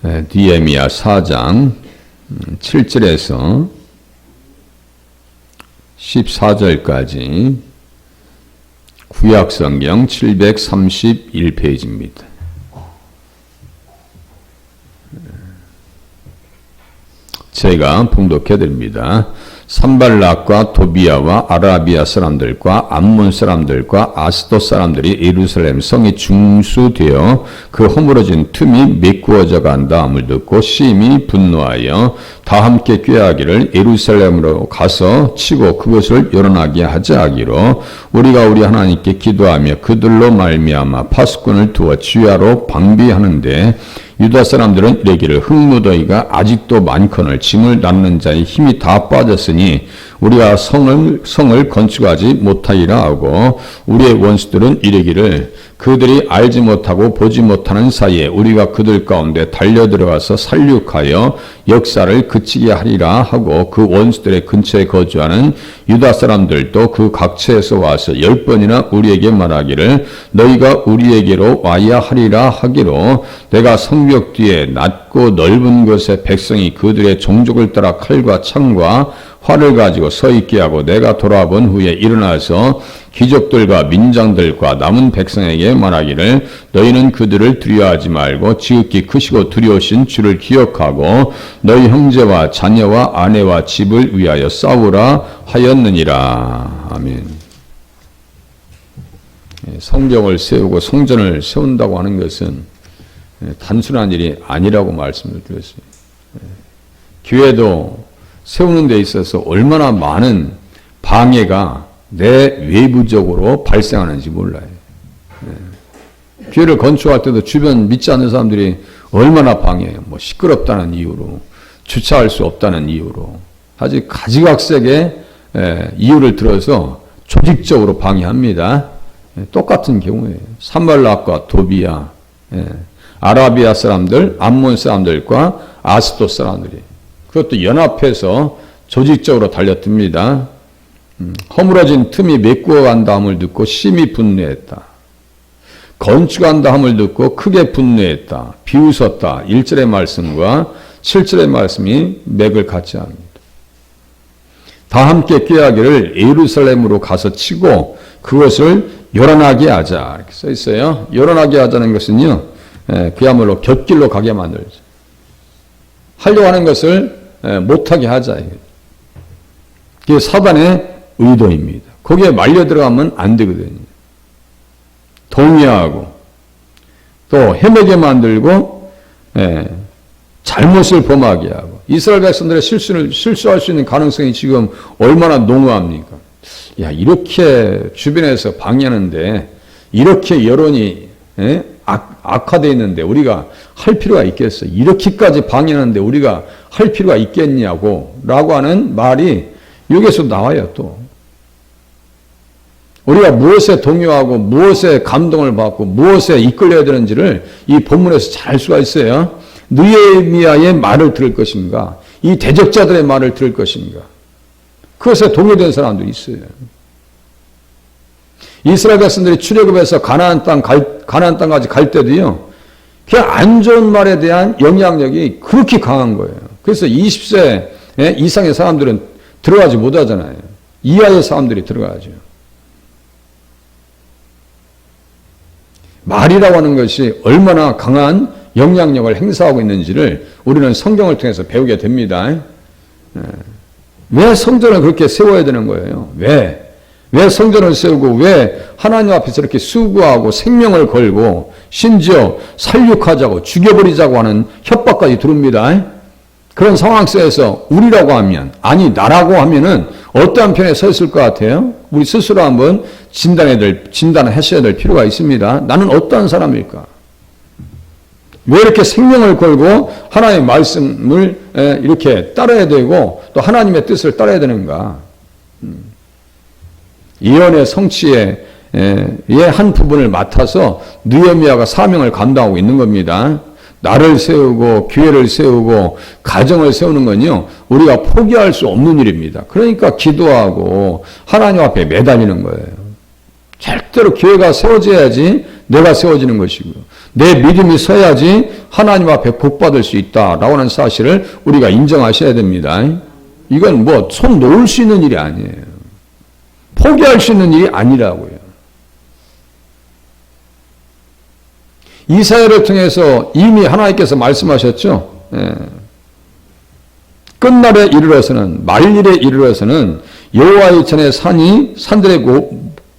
느헤미야 4장 7절에서 14절까지 구약성경 731페이지입니다. 제가 봉독해 드립니다. 산발락과 도비아와 아라비아 사람들과 암몬 사람들과 아스돗 사람들이 예루살렘 성이 중수되어 그 허물어진 틈이 메꾸어져 간다함을 듣고 심히 분노하여 다 함께 꾀하기를 예루살렘으로 가서 치고 그것을 열어나게 하자 하기로 우리가 우리 하나님께 기도하며 그들로 말미암아 파수꾼을 두어 지휘하러 방비하는데 유다 사람들은 이르기를 흙무더기가 아직도 많거늘 짐을 나르는 자의 힘이 다 빠졌으니 우리가 성을 건축하지 못하리라 하고 우리의 원수들은 이르기를 그들이 알지 못하고 보지 못하는 사이에 우리가 그들 가운데 달려들어가서 살육하여 역사를 그치게 하리라 하고 그 원수들의 근처에 거주하는 유다 사람들도 그 각처에서 와서 10번이나 우리에게 말하기를 너희가 우리에게로 와야 하리라 하기로 내가 성벽 뒤에 낮고 넓은 곳에 백성이 그들의 종족을 따라 칼과 창과 활을 가지고 서 있게 하고 내가 돌아본 후에 일어나서 귀족들과 민장들과 남은 백성에게 말하기를 너희는 그들을 두려워하지 말고 지극히 크시고 두려우신 주를 기억하고 너희 형제와 자녀와 아내와 집을 위하여 싸우라 하였느니라. 아멘. 성경을 세우고 성전을 세운다고 하는 것은 단순한 일이 아니라고 말씀을 드렸습니다. 교회도 세우는 데 있어서 얼마나 많은 방해가 내 외부적으로 발생하는지 몰라요. 교회를 건축할 때도 주변 믿지 않는 사람들이 얼마나 방해해요. 뭐 시끄럽다는 이유로, 주차할 수 없다는 이유로, 아주 가지각색의 이유를 들어서 조직적으로 방해합니다. 똑같은 경우에요. 산발락과 도비아, 아라비아 사람들, 암몬 사람들과 아스돗 사람들이 그것도 연합해서 조직적으로 달려듭니다. 허물어진 틈이 메꾸어 간다함을 듣고 심히 분노했다. 건축한다함을 듣고 크게 분노했다. 비웃었다. 1절의 말씀과 7절의 말씀이 맥을 같이 합니다. 다 함께 꾀하기를 예루살렘으로 가서 치고 그것을 요란하게 하자. 이렇게 써 있어요. 요란하게 하자는 것은요, 그야말로 곁길로 가게 만들죠. 하려고 하는 것을 못하게 하자. 그게 사단의 의도입니다. 거기에 말려 들어가면 안 되거든요. 동의하고 또 헤매게 만들고 잘못을 범하게 하고 이스라엘 백성들의 실수할 수 있는 가능성이 지금 얼마나 농후합니까? 야, 이렇게 주변에서 방해하는데 이렇게 여론이 악화되어 있는데 우리가 할 필요가 있겠어? 이렇게까지 방해하는데 우리가 할 필요가 있겠냐고 라고 하는 말이 여기서 나와요. 또 우리가 무엇에 동요하고 무엇에 감동을 받고 무엇에 이끌려야 되는지를 이 본문에서 잘 알 수가 있어요. 느헤미야의 말을 들을 것인가, 이 대적자들의 말을 들을 것인가, 그것에 동요된 사람들이 있어요. 이스라엘 백성들이 출애굽해서 가나안 땅까지 갈 때도요, 그 안 좋은 말에 대한 영향력이 그렇게 강한 거예요. 그래서 20세 이상의 사람들은 들어가지 못하잖아요. 이하의 사람들이 들어가죠. 말이라고 하는 것이 얼마나 강한 영향력을 행사하고 있는지를 우리는 성경을 통해서 배우게 됩니다. 왜 성전을 그렇게 세워야 되는 거예요? 왜 성전을 세우고 왜 하나님 앞에서 이렇게 수고하고 생명을 걸고 심지어 살육하자고 죽여버리자고 하는 협박까지 들어옵니다. 그런 상황 속에서 우리라고 하면, 아니 나라고 하면은 어떠한 편에 서 있을 것 같아요? 우리 스스로 한번 진단하셔야 될 필요가 있습니다. 나는 어떠한 사람일까? 왜 이렇게 생명을 걸고 하나님의 말씀을 이렇게 따라야 되고 또 하나님의 뜻을 따라야 되는가? 예언의 성취의 한 부분을 맡아서 느헤미야가 사명을 감당하고 있는 겁니다. 나를 세우고 교회를 세우고 가정을 세우는 건요, 우리가 포기할 수 없는 일입니다. 그러니까 기도하고 하나님 앞에 매달리는 거예요. 절대로 교회가 세워져야지 내가 세워지는 것이고요. 내 믿음이 서야지 하나님 앞에 복받을 수 있다라고 하는 사실을 우리가 인정하셔야 됩니다. 이건 뭐 손 놓을 수 있는 일이 아니에요. 포기할 수 있는 일이 아니라고요. 이사야를 통해서 이미 하나님께서 말씀하셨죠. 예. 끝날에 이르러서는, 말일에 이르러서는 여호와의 전에 산들의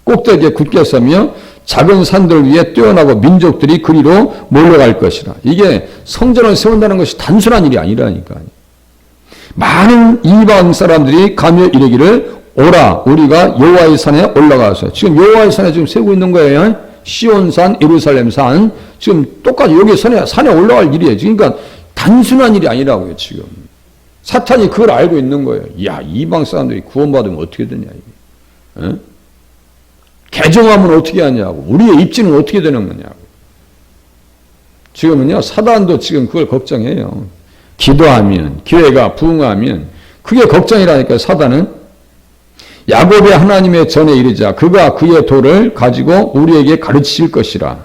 꼭대기에 굳게 서며 작은 산들 위에 뛰어나고 민족들이 그리로 몰려갈 것이라. 이게 성전을 세운다는 것이 단순한 일이 아니라니까요. 많은 이방 사람들이 가며 이르기를 오라 우리가 여호와의 산에 올라가서, 지금 여호와의 산에 지금 세우고 있는 거예요. 시온산, 예루살렘산, 지금 똑같이 여기 산에 올라갈 일이에요. 그러니까 단순한 일이 아니라고요. 지금 사탄이 그걸 알고 있는 거예요. 야, 이방 사람들이 구원받으면 어떻게 되냐 이게. 어? 개종하면 어떻게 하냐고, 우리의 입지는 어떻게 되는 거냐고. 지금은요, 사단도 지금 그걸 걱정해요. 기도하면, 교회가 부흥하면, 그게 걱정이라니까요. 사단은 야곱의 하나님의 전에 이르자 그가 그의 도를 가지고 우리에게 가르치실 것이라.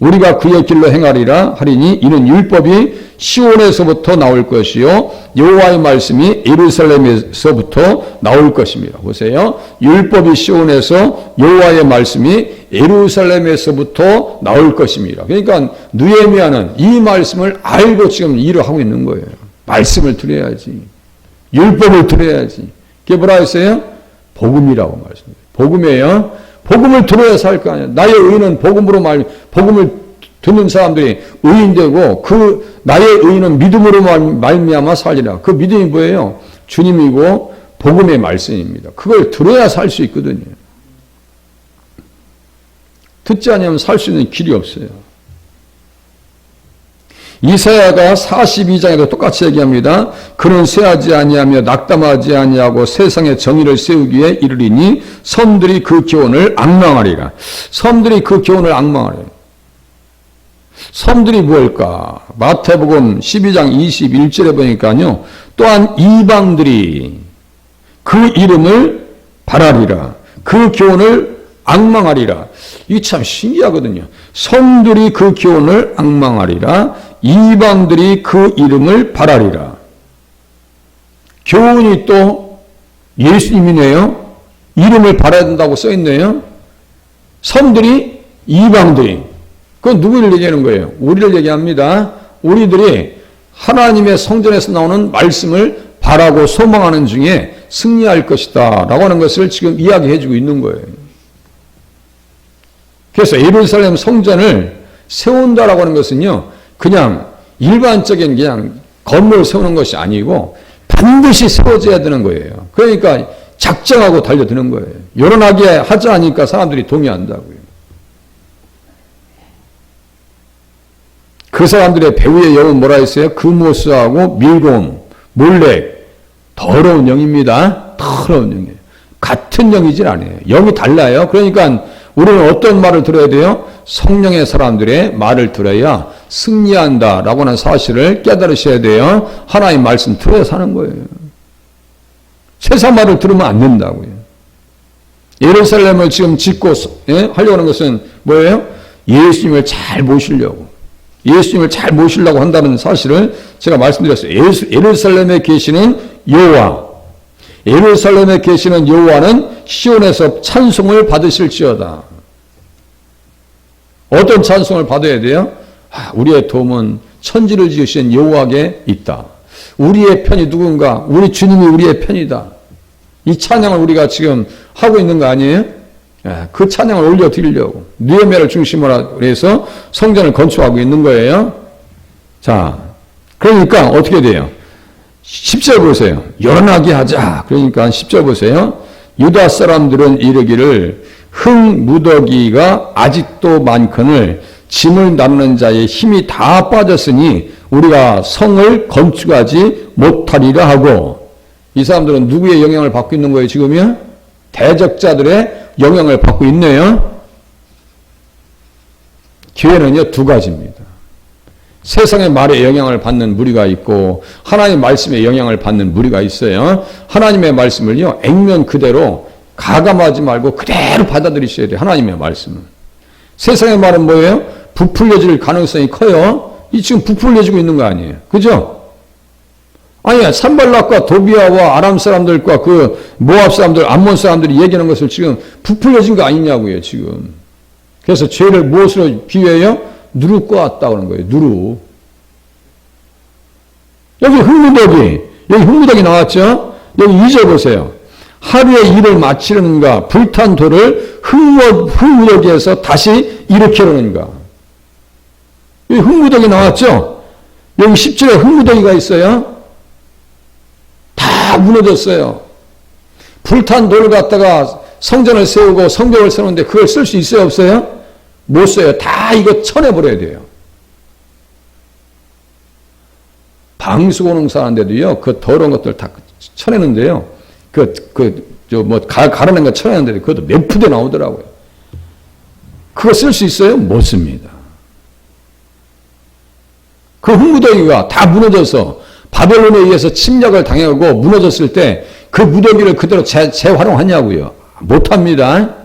우리가 그의 길로 행하리라 하리니 이는 율법이 시온에서부터 나올 것이요 여호와의 말씀이 예루살렘에서부터 나올 것입니다. 보세요. 율법이 시온에서, 여호와의 말씀이 예루살렘에서부터 나올 것입니다. 그러니까 느헤미야는 이 말씀을 알고 지금 일을 하고 있는 거예요. 말씀을 들어야지. 율법을 들어야지. 그게 뭐라 했어요? 복음이라고 말씀해요. 복음이에요. 복음을 들어야 살 거 아니에요. 나의 의는 복음으로 복음을 듣는 사람들이 의인되고 그 나의 의는 믿음으로 말미암아 살리라. 그 믿음이 뭐예요? 주님이고 복음의 말씀입니다. 그걸 들어야 살 수 있거든요. 듣지 않으면 살 수 있는 길이 없어요. 이사야가 42장에도 똑같이 얘기합니다. 그는 쇠하지 아니하며 낙담하지 아니하고 세상의 정의를 세우기 위해 이르리니 섬들이 그 교훈을 앙망하리라. 섬들이 그 교훈을 앙망하리라. 섬들이 뭘까? 마태복음 12장 21절에 보니까요. 또한 이방들이 그 이름을 바라리라. 그 교훈을 앙망하리라. 이게 참 신기하거든요. 섬들이 그 교훈을 앙망하리라. 이방들이 그 이름을 바라리라. 교훈이 또 예수님이네요. 이름을 바라야 된다고 써있네요. 섬들이, 이방들이. 그건 누구를 얘기하는 거예요? 우리를 얘기합니다. 우리들이 하나님의 성전에서 나오는 말씀을 바라고 소망하는 중에 승리할 것이다 라고 하는 것을 지금 이야기해주고 있는 거예요. 그래서 예루살렘 성전을 세운다라고 하는 것은요, 그냥 일반적인 그냥 건물을 세우는 것이 아니고 반드시 세워져야 되는 거예요. 그러니까 작정하고 달려드는 거예요. 요란하게 하자 하니까 사람들이 동의한다고요. 그 사람들의 배후의 영은 뭐라 했어요? 그모스하고 밀곰, 몰렉, 더러운 영입니다. 더러운 영이에요. 같은 영이질 않아요. 영이 달라요. 그러니까 우리는 어떤 말을 들어야 돼요? 성령의 사람들의 말을 들어야 승리한다라고 하는 사실을 깨달으셔야 돼요. 하나님 말씀 들어야 사는 거예요. 세상 말을 들으면 안 된다고요. 예루살렘을 지금 짓고 하려고 하는 것은 뭐예요? 예수님을 잘 모시려고. 예수님을 잘 모시려고 한다는 사실을 제가 말씀드렸어요. 예루살렘에 계시는 여호와, 예루살렘에 계시는 여호와는 시온에서 찬송을 받으실지어다. 어떤 찬송을 받아야 돼요? 우리의 도움은 천지를 지으신 여호와께 있다. 우리의 편이 누군가? 우리 주님이 우리의 편이다. 이 찬양을 우리가 지금 하고 있는 거 아니에요? 그 찬양을 올려드리려고 느헤미야를 중심으로 해서 성전을 건축하고 있는 거예요. 자, 그러니까 어떻게 돼요? 10절 보세요. 요란하게 하자. 그러니까 10절 보세요. 유다 사람들은 이르기를 흙무더기가 아직도 많거늘 짐을 나르는 자의 힘이 다 빠졌으니 우리가 성을 건축하지 못하리라 하고, 이 사람들은 누구의 영향을 받고 있는 거예요? 지금이요? 대적자들의 영향을 받고 있네요. 교회는요, 두 가지입니다. 세상의 말에 영향을 받는 무리가 있고 하나님의 말씀에 영향을 받는 무리가 있어요. 하나님의 말씀을요, 액면 그대로 가감하지 말고 그대로 받아들이셔야 돼요. 하나님의 말씀은. 세상의 말은 뭐예요? 부풀려질 가능성이 커요. 이 지금 부풀려지고 있는 거 아니에요. 그죠? 아니야. 산발락과 도비아와 아람 사람들과 그 모압 사람들, 암몬 사람들이 얘기하는 것을 지금 부풀려진 거 아니냐고요, 지금. 그래서 죄를 무엇으로 비유해요? 누룩과 같다 그러는 거예요. 누룩. 여기 흙무더기 나왔죠? 여기 2절 보세요. 하루의 일을 마치려는가, 불탄 돌을 흙무더기에서 다시 일으키려는가. 여기 흙무더기 나왔죠? 여기 10절에 흙무더기가 있어요. 다 무너졌어요. 불탄 돌을 갖다가 성전을 세우고 성벽을 세우는데 그걸 쓸 수 있어요, 없어요? 못 써요. 다 이거 쳐내버려야 돼요. 방수공사 하는데도요, 그 더러운 것들 다 쳐내는데요. 가려낸 거 쳐내는데 그것도 몇 푸대 나오더라고요. 그거 쓸 수 있어요? 못 씁니다. 그 흙무더기가 다 무너져서 바벨론에 의해서 침략을 당하고 무너졌을 때 그 무더기를 그대로 재활용하냐고요. 못합니다.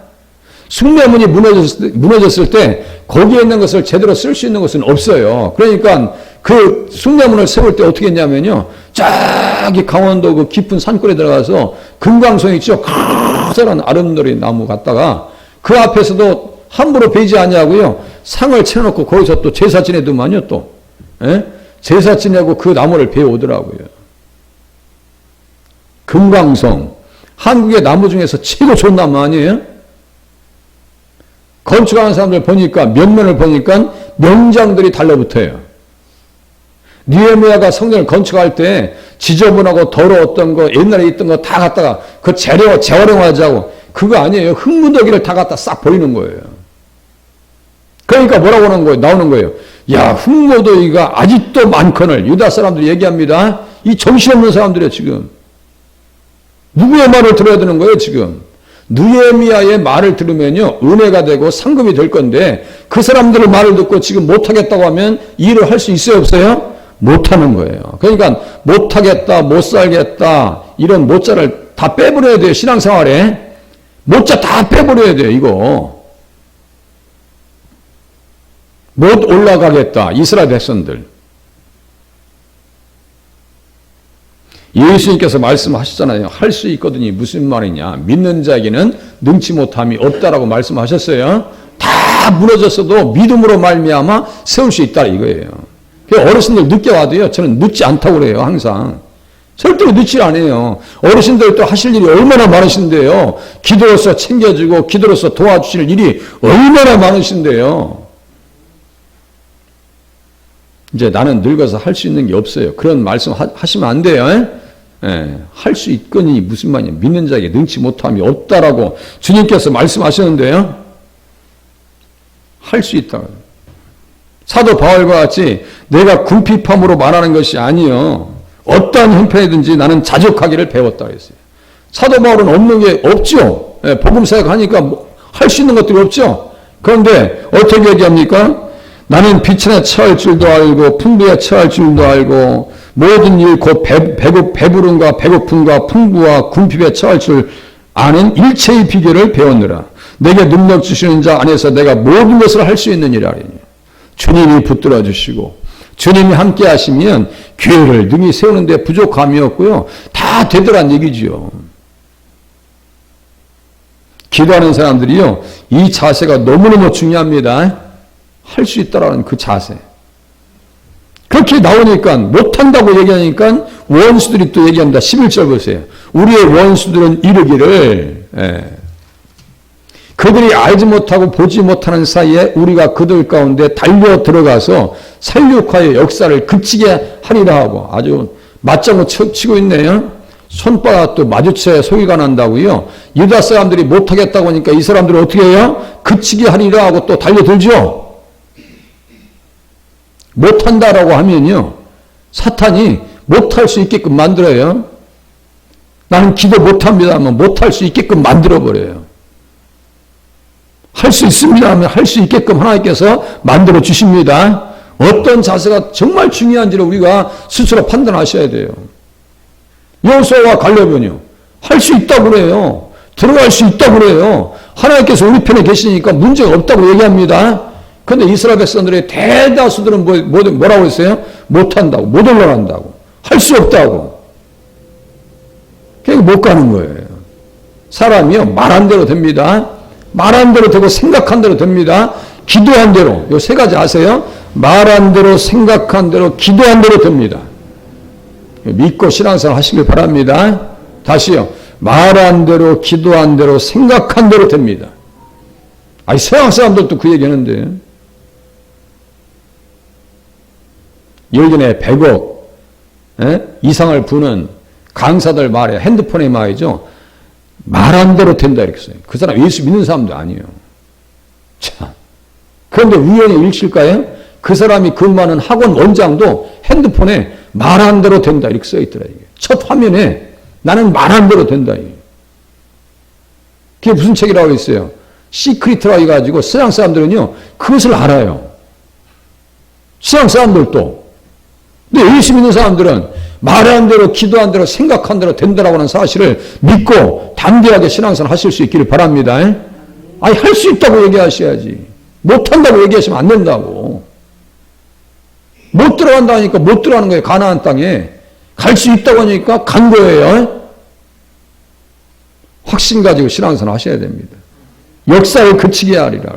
숭례문이 무너졌을 때 거기에 있는 것을 제대로 쓸 수 있는 것은 없어요. 그러니까 그 숭례문을 세울 때 어떻게 했냐면요. 저기 강원도 그 깊은 산골에 들어가서 금강송 있죠. 커다란 아름다리 나무 갖다가 그 앞에서도 함부로 베지 않냐고요. 상을 채워놓고 거기서 또 제사 지내더만요. 또 제사 지내고 그 나무를 베어오더라고요. 금강송, 한국의 나무 중에서 최고 좋은 나무 아니에요? 건축하는 사람들 보니까 면면을 보니까 명장들이 달라붙어요. 느헤미야가 성전을 건축할 때 지저분하고 더러웠던 거 옛날에 있던 거 다 갖다가 그 재활용하자고 그거 아니에요. 흙무더기를 다 갖다 싹 버리는 거예요. 그러니까 뭐라고 나오는 거예요. 야, 흙무더기가 아직도 많거늘 유다 사람들이 얘기합니다. 이 정신없는 사람들이에요, 지금. 누구의 말을 들어야 되는 거예요, 지금? 느헤미야의 말을 들으면요, 은혜가 되고 상급이 될 건데, 그 사람들의 말을 듣고 지금 못하겠다고 하면 일을 할 수 있어요, 없어요? 못하는 거예요. 그러니까 못하겠다, 못살겠다, 이런 못자를 다 빼버려야 돼요, 신앙생활에. 못자 다 빼버려야 돼요, 이거. 못 올라가겠다, 이스라엘 백성들. 예수님께서 말씀하셨잖아요. 할 수 있거든요. 무슨 말이냐. 믿는 자에게는 능치 못함이 없다라고 말씀하셨어요. 다 무너졌어도 믿음으로 말미암아 세울 수 있다 이거예요. 어르신들 늦게 와도요. 저는 늦지 않다고 그래요. 항상. 절대로 늦지 않아요. 어르신들 또 하실 일이 얼마나 많으신데요. 기도로서 챙겨주고 기도로서 도와주실 일이 얼마나 많으신데요. 이제 나는 늙어서 할 수 있는 게 없어요. 그런 말씀 하시면 안 돼요. 할 수 있거니 무슨 말이냐. 믿는 자에게 능치 못함이 없다라고 주님께서 말씀하셨는데요. 할 수 있다. 사도 바울과 같이 내가 궁핍함으로 말하는 것이 아니요. 어떠한 형편이든지 나는 자족하기를 배웠다 했어요. 사도 바울은 없는 게 없죠. 복음 사역하니까 할 수 있는 것들이 없죠. 그런데 어떻게 얘기합니까? 나는 비천에 처할 줄도 알고 풍부에 처할 줄도 알고 모든 일 곧 배부름과 배고픔과 풍부와 궁핍에 처할 줄 아는 일체의 비결을 배웠느라. 내게 능력 주시는 자 안에서 내가 모든 것을 할 수 있느니라. 주님이 붙들어 주시고 주님이 함께 하시면 교회를 능히 세우는 데 부족함이 없고요. 다 되더란 얘기지요. 기도하는 사람들이요. 이 자세가 너무너무 중요합니다. 할 수 있다라는 그 자세. 그렇게 나오니까 못한다고 얘기하니까 원수들이 또 얘기합니다. 11절 보세요. 우리의 원수들은 이르기를 그들이 알지 못하고 보지 못하는 사이에 우리가 그들 가운데 달려 들어가서 살육하여 역사를 그치게 하리라 하고 아주 맞장구 치고 있네요. 손바닥도 마주쳐야 소리가 난다고요. 유다 사람들이 못하겠다고 하니까 이 사람들은 어떻게 해요? 그치게 하리라 하고 또 달려들죠. 못한다라고 하면요. 사탄이 못할 수 있게끔 만들어요. 나는 기도 못합니다 하면 못할 수 있게끔 만들어버려요. 할 수 있습니다 하면 할 수 있게끔 하나님께서 만들어 주십니다. 어떤 자세가 정말 중요한지를 우리가 스스로 판단하셔야 돼요. 여호수아와 갈렙은요. 할 수 있다고 그래요. 들어갈 수 있다고 그래요. 하나님께서 우리 편에 계시니까 문제가 없다고 얘기합니다. 그런데 이스라엘 백성들의 대다수들은 뭐라고 했어요? 못한다고, 못 올라간다고, 할 수 없다고. 그러니까 못 가는 거예요. 사람이요, 말한 대로 됩니다. 말한 대로 되고 생각한 대로 됩니다. 기도한 대로, 요 세 가지 아세요? 말한 대로, 생각한 대로, 기도한 대로 됩니다. 믿고 신앙생활 하시길 바랍니다. 다시요. 말한 대로, 기도한 대로, 생각한 대로 됩니다. 아니, 서양 사람들도 그 얘기 하는데. 예전에 100억 이상을 부는 강사들 말이야. 핸드폰에 말이죠. 말한 대로 된다 이렇게 써요. 그 사람 예수 믿는 사람도 아니에요. 참. 그런데 우연히 일칠까요? 그 사람이 근무하는 학원 원장도 핸드폰에 말한 대로 된다 이렇게 써 있더라. 이게. 첫 화면에 나는 말한 대로 된다. 이게. 그게 무슨 책이라고 했어요? 시크릿이라고 해가지고 서양 사람들은요 그것을 알아요. 서양 사람들도. 근데 예수 믿는 사람들은 말한 대로, 기도한 대로, 생각한 대로 된다라고 하는 사실을 믿고 담대하게 신앙생활 하실 수 있기를 바랍니다. 아니, 할 수 있다고 얘기하셔야지. 못한다고 얘기하시면 안 된다고. 못 들어간다니까 못 들어가는 거예요. 가나안 땅에. 갈 수 있다고 하니까 간 거예요. 확신 가지고 신앙생활 하셔야 됩니다. 역사를 그치게 하리라.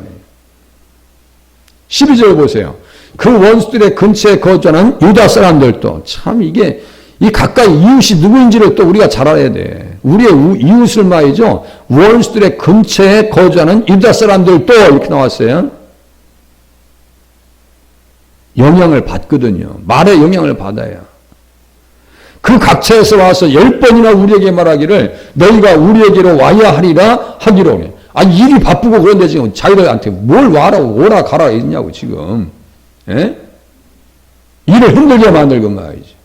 12절 보세요. 그 원수들의 근처에 거주하는 유다 사람들도 참 이게 이 가까이 이웃이 누구인지를 또 우리가 잘 알아야 돼. 우리의 이웃을 말이죠. 원수들의 근처에 거주하는 유다 사람들도 이렇게 나왔어요. 영향을 받거든요. 말에 영향을 받아야. 그 각처에서 와서 10번이나 우리에게 말하기를 너희가 우리에게로 와야 하리라 하기로 해. 아니 일이 바쁘고 그런데 지금 자기들한테 뭘 와라고 오라 가라 했냐고 지금. 예? 일을 힘들게 만들고 말이죠.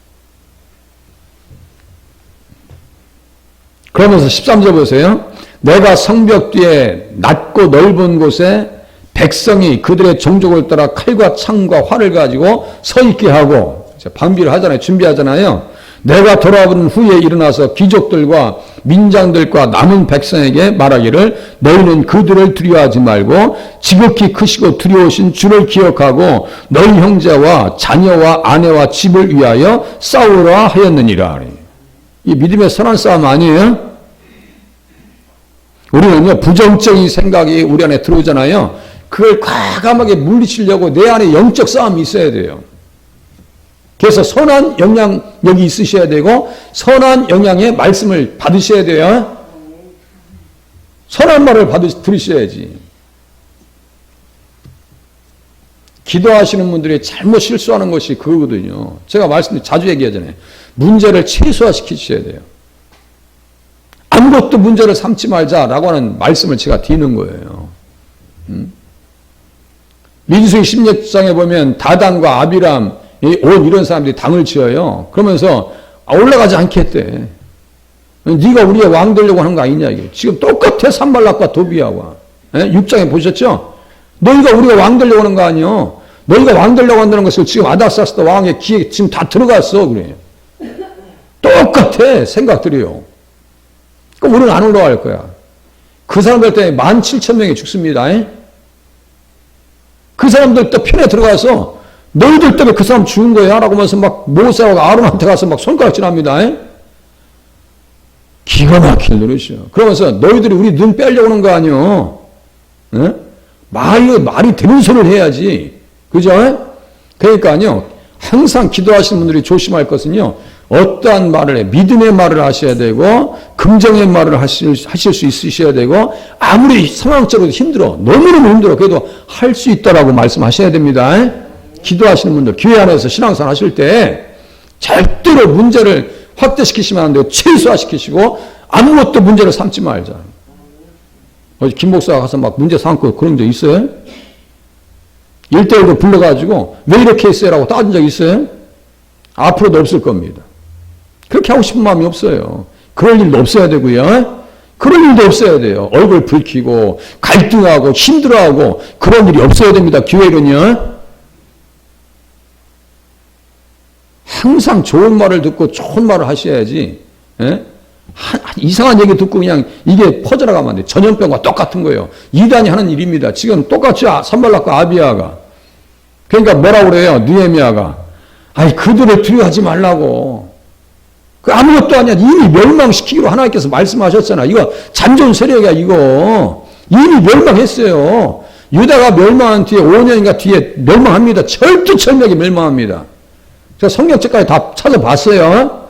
그러면서 13절 보세요. 내가 성벽 뒤에 낮고 넓은 곳에 백성이 그들의 종족을 따라 칼과 창과 활을 가지고 서 있게 하고 방비를 하잖아요. 준비하잖아요. 내가 돌아오는 후에 일어나서 귀족들과 민장들과 남은 백성에게 말하기를 너희는 그들을 두려워하지 말고 지극히 크시고 두려우신 주를 기억하고 너희 형제와 자녀와 아내와 집을 위하여 싸우라 하였느니라. 이 믿음의 선한 싸움 아니에요? 우리는요 부정적인 생각이 우리 안에 들어오잖아요. 그걸 과감하게 물리치려고 내 안에 영적 싸움이 있어야 돼요. 그래서 선한 영향력이 있으셔야 되고 선한 영향의 말씀을 받으셔야 돼요. 선한 말을 들으셔야지. 기도하시는 분들이 잘못 실수하는 것이 그거거든요. 제가 자주 얘기하잖아요. 문제를 최소화시키셔야 돼요. 아무것도 문제를 삼지 말자라고 하는 말씀을 제가 드리는 거예요. 민수기 16장에 보면 다단과 아비람 온 이런 사람들이 당을 지어요. 그러면서 올라가지 않게 했대. 네가 우리의 왕 되려고 하는 거 아니냐 이게. 지금 똑같아 산발락과 도비아와. 6장에 보셨죠? 너희가 우리가 왕 되려고 하는 거 아니요. 너희가 왕 되려고 한다는 것을 지금 아닥사스다 왕의 귀에 지금 다 들어갔어 그래. 똑같아 생각들이요. 그럼 우리는 안 올라갈 거야. 그 사람들 때문에 17,000명이 죽습니다. 그 사람들 또 편에 들어가서 너희들 때문에 그 사람 죽은 거야 라고 하면서 막 모세하고 아론한테 가서 막 손가락질합니다. 기가 막힐 노릇이요. 그러면서 너희들이 우리 눈 빼려고 하는 거 아니요. 말이 되는 소리를 해야지. 그죠? 그러니까요. 항상 기도하시는 분들이 조심할 것은요. 어떠한 말을 해. 믿음의 말을 하셔야 되고 긍정의 말을 하실 수 있으셔야 되고 아무리 상황적으로 힘들어. 너무너무 힘들어. 그래도 할 수 있다라고 말씀하셔야 됩니다. 기도하시는 분들 교회 안에서 신앙생활 하실 때 절대로 문제를 확대시키시면 안 되고 최소화시키시고 아무것도 문제를 삼지 말자. 어제 김 목사가 가서 막 문제 삼고 그런 적 있어요? 1대1로 불러가지고 왜 이렇게 했어요? 라고 따진 적 있어요? 앞으로도 없을 겁니다. 그렇게 하고 싶은 마음이 없어요. 그럴 일도 없어야 되고요. 그럴 일도 없어야 돼요. 얼굴 붉히고 갈등하고 힘들어하고 그런 일이 없어야 됩니다. 교회는요. 항상 좋은 말을 듣고 좋은 말을 하셔야지. 예? 이상한 얘기 듣고 그냥 이게 퍼져나가면 안 돼. 전염병과 똑같은 거예요. 이단이 하는 일입니다. 지금 똑같이 산발락과 아비야가. 그러니까 뭐라고 그래요? 느헤미야가. 아이, 그들을 두려워하지 말라고. 그 아무것도 아니야. 이미 멸망시키기로 하나님께서 말씀하셨잖아. 이거 잔존 세력이야, 이거. 이미 멸망했어요. 유다가 멸망한 뒤에 5년인가 뒤에 멸망합니다. 철두철미하게 멸망합니다. 제가 성경책까지 다 찾아봤어요.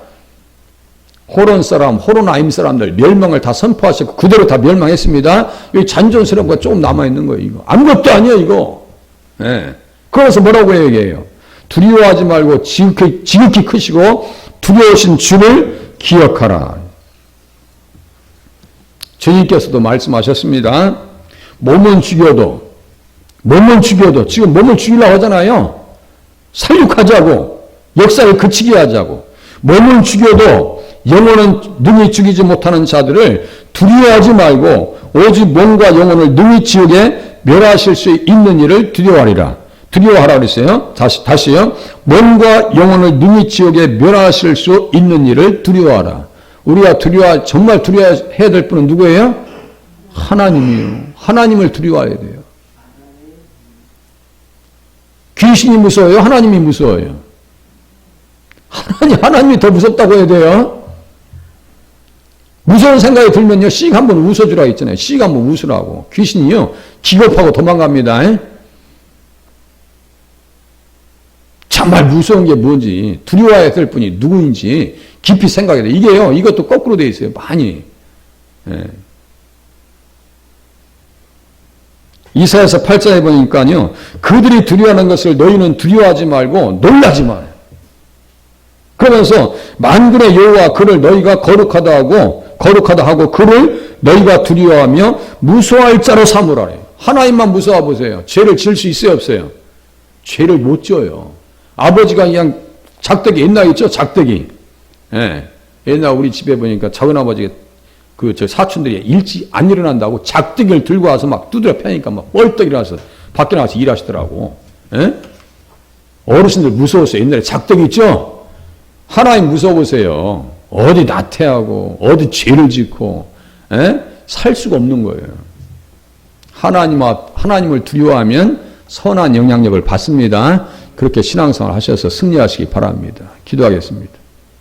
호론 사람, 호로나임 사람들 멸망을 다 선포하셨고 그대로 다 멸망했습니다. 여기 잔존세력과 조금 남아있는 거예요. 이거 아무것도 아니에요, 이거. 예. 그래서 뭐라고 얘기해요? 두려워하지 말고 지극히 크시고 두려우신 주를 기억하라. 주님께서도 말씀하셨습니다. 몸은 죽여도 지금 몸을 죽이려고 하잖아요. 살육하자고, 역사를 그치게 하자고. 몸을 죽여도 영혼은 능히 죽이지 못하는 자들을 두려워하지 말고 오직 몸과 영혼을 능히 지옥에 멸하실 수 있는 일을 두려워하리라. 두려워하라 그랬어요. 다시요. 몸과 영혼을 능히 지옥에 멸하실 수 있는 일을 두려워하라. 우리가 정말 두려워해야 될 분은 누구예요? 하나님이에요. 하나님을 두려워해야 돼요. 귀신이 무서워요? 하나님이 무서워요? 하나님이 더 무섭다고 해야 돼요. 무서운 생각이 들면요, 씩 한번 웃어주라 했잖아요. 씩 한번 웃으라고. 귀신이요, 기겁하고 도망갑니다. 정말 무서운 게 뭔지, 두려워해야 될 분이 누구인지 깊이 생각해야 돼. 이게요, 이것도 거꾸로 돼 있어요, 많이. 예. 이사야서 8장에 보니까요, 그들이 두려워하는 것을 너희는 두려워하지 말고 놀라지 마요. 그러면서 만군의 여호와 그를 너희가 거룩하다 하고 그를 너희가 두려워하며 무서워할 자로 삼으라. 하나님만 무서워 보세요. 죄를 지을 수 있어요, 없어요? 죄를 못 지어요. 아버지가 그냥 작대기, 옛날에 있죠, 작대기. 예. 옛날 우리 집에 보니까 작은아버지가 저 사촌들이 일찍 안 일어난다고 작대기를 들고 와서 막 두드려 패니까 막 벌떡 일어나서 밖에 나가서 일하시더라고. 예? 어르신들 무서웠어요. 옛날에 작대기 있죠? 하나님 무서워보세요. 어디 나태하고 어디 죄를 짓고 살 수가 없는 거예요. 하나님을 두려워하면 선한 영향력을 받습니다. 그렇게 신앙생활 하셔서 승리하시기 바랍니다. 기도하겠습니다.